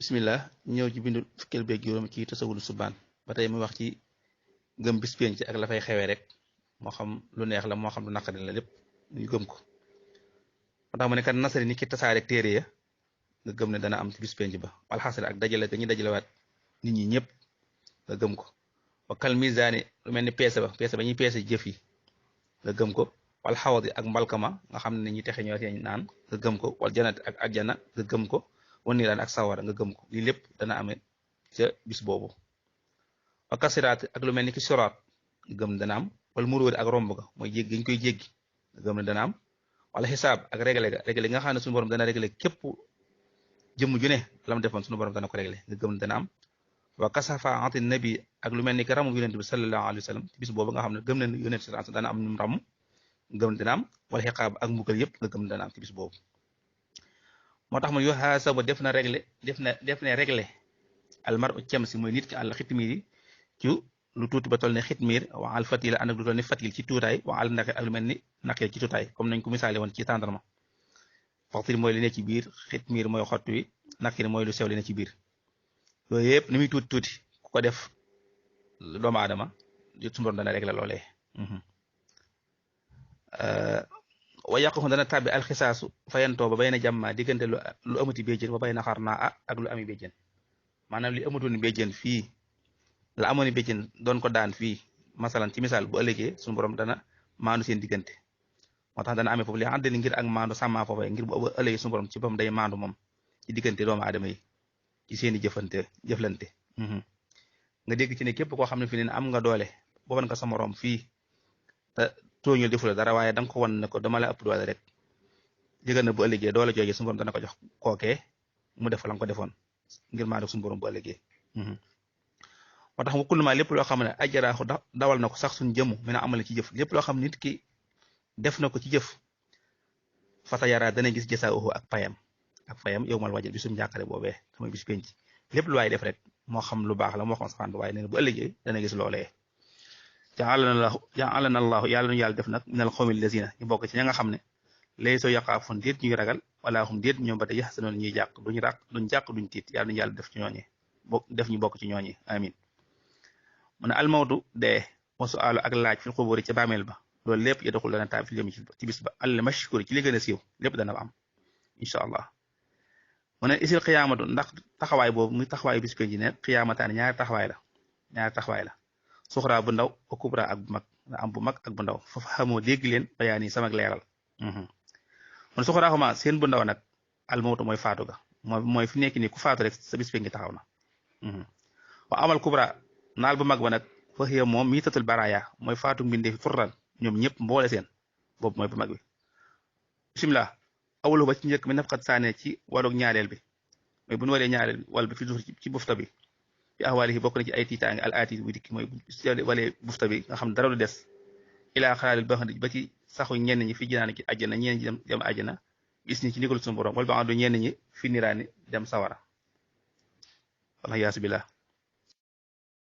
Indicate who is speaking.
Speaker 1: bismillah ñëw ci bindu fukkeel beeg juróom ci tasawudu subaan ba tey muy wax ci gëm bis penc ak la fay xewee rek moo xam lu neex la moo xam lu naqari la lépp ñu gëm ko moo tax mu ne kat nasari ni ki tasaare ak téere ya nga gëm ne dana am ci bis penc ba wal xasri ak dajale ga ñu dajalewaat nit ñi ñëpp nga gëm ko wa kal misaani lu mel ni peese ba ñuy peese jëf yi nga gëm ko wal xawadi ak mbalkama nga xam ne ñi texe ñoo seen naan nga gëm ko wal janat ak ajjana nga gëm ko wan niiraan ak sawara nga gëm ko lii lépp dana amee ca bis boobu wa kasiraat ak lu mel ni ki siraat nga gëm ne dana am wala muróori ak romb ga mooy jéggi ñu koy jéggi nga gëm ne dana am wala xisaab ak réglé nga xam ne suñu borom dana réglé képp jëmm ju ne lam defoon suñu borom dana ko réglé nga gëm ne dana am wa kasafa ati nabi ak lu mel ni ki ramu yonent bi sallallahu alayhi wa sallam ci bis boobu nga xam ne gëm ne yonent sallallahu dana am ñu ram nga gëm ne dana am wala xiqaab ak mbugal yëpp nga gëm ne dana am ci bis boobu moo tax man yuhaasabu def na réglé almar u cem si mooy nit ki àll xitmiir yi ci lu tuuti ba toll ne xitmiir wa al fatil ànd ak lu toll ne fatil ci tuutaay wa al naqir ak lu mel ni naqir ci tuutaay comme nañ ko misaale woon ci tàndarma fatil mooy li ne ci biir xitmiir mooy xott wi naqir mooy lu sew li ne ci biir yooyu yëpp ni muy tuuti ku ko def doomu aadama suñu borom dana réglé loolee wa yàqu dana tàbbi alxisaasu fayantoo ba bay na jàmma diggante lu amati béjjén ba bay na xar naa ak lu ami béjjén maanaam li amatoon béjjén fii la amoon béjjén doon ko daan fii masalan ci misaal bu ëllëgee suñu borom dana maandu seen diggante moo tax dana amee foofu li àndali ngir ak maandu sàmmaa foofu ngir bu ëllëgee suñu borom ci boppam day maandu moom ci diggante doomu aadama yi ci seeni jëflante nga dégg ci ne képp koo xam ne fi ne am nga doole booban nga sa morom fii te tooñul defu la dara waaye da nga ko wan ne ko dama la ëpp doole rek jëgal na bu ëllëgee doole jooju suñu borom dana ko jox kookee mu def la nga ko defoon ngir maa def suñu borom bu ëllëgee moo tax mu kullumaa lépp loo xam ne ajaraaxu dawal na ko sax suñu jëmu mi na amale ci jëf lépp loo xam nit ki def na ko ci jëf fasa yaraa dana gis jasaahu ak payam yow mal wajal bi suñu njàqare boobee samay bis penc lépp lu waay def rek moo xam lu baax la moo xam safaan waaye nee na bu ëllëgee dana gis loolee ja'alana allahu yàlla nu yàlla def nag minal xawmil lazina ñu bokk ci ña nga xam ne lay soo yaqaafoon déet ñuy ragal wala xum déet ñoom ba te yaxsanoon ñuy jàq duñ jàq duñ tiit yàlla nu yàlla def ci ñooñe def ñu bokk ci ñooñe amin mu ne almawdu dee wa su'aalu ak laaj fil xuburi ca bàmmeel ba loolu lépp yadxul dana taab fi ci bis ba al mashhur ci li gën a siiw lépp dana am incha allah mu ne isil xiyaamatu ndax taxawaay boobu muy taxawaayu bis penji ne xiyaamataani ñaari taxawaay la suxraa bu ndaw wa kubra ak bu mag nga am bu mag ak bu ndaw foofu xamoo dégg leen bayaan yi sama leeral mun suxraa xuma seen bu ndaw nag almawtu mooy faatu ga mooy fi nekk nii ku faatu rek sa bis penji taxaw na wa amal kubra naal bu mag ba nag fa xiya moom miitatul baraya mooy faatu mbindee fi furran ñoom ñëpp mboole seen boobu mooy bu mag bi bismillah awlu ba ci njëkk mi nafxat saane ci wàllug ñaareel bi mooy bu ñu waree ñaareel bi wala bi fi zuhri ci bufta bi fi ahwaalihi bokk na ci ay tiitaange al aati bu dikki mooy walee bufta bi nga xam ne dara du des ilaa xalaalil ba ci saxu ñenn ñi fi jinaani ci àjjana ñenn ñi dem àjjana gis ñi ci ndigal suñu borom wala ba du ñenn ñi fi niraani dem sawara wala yaasu billah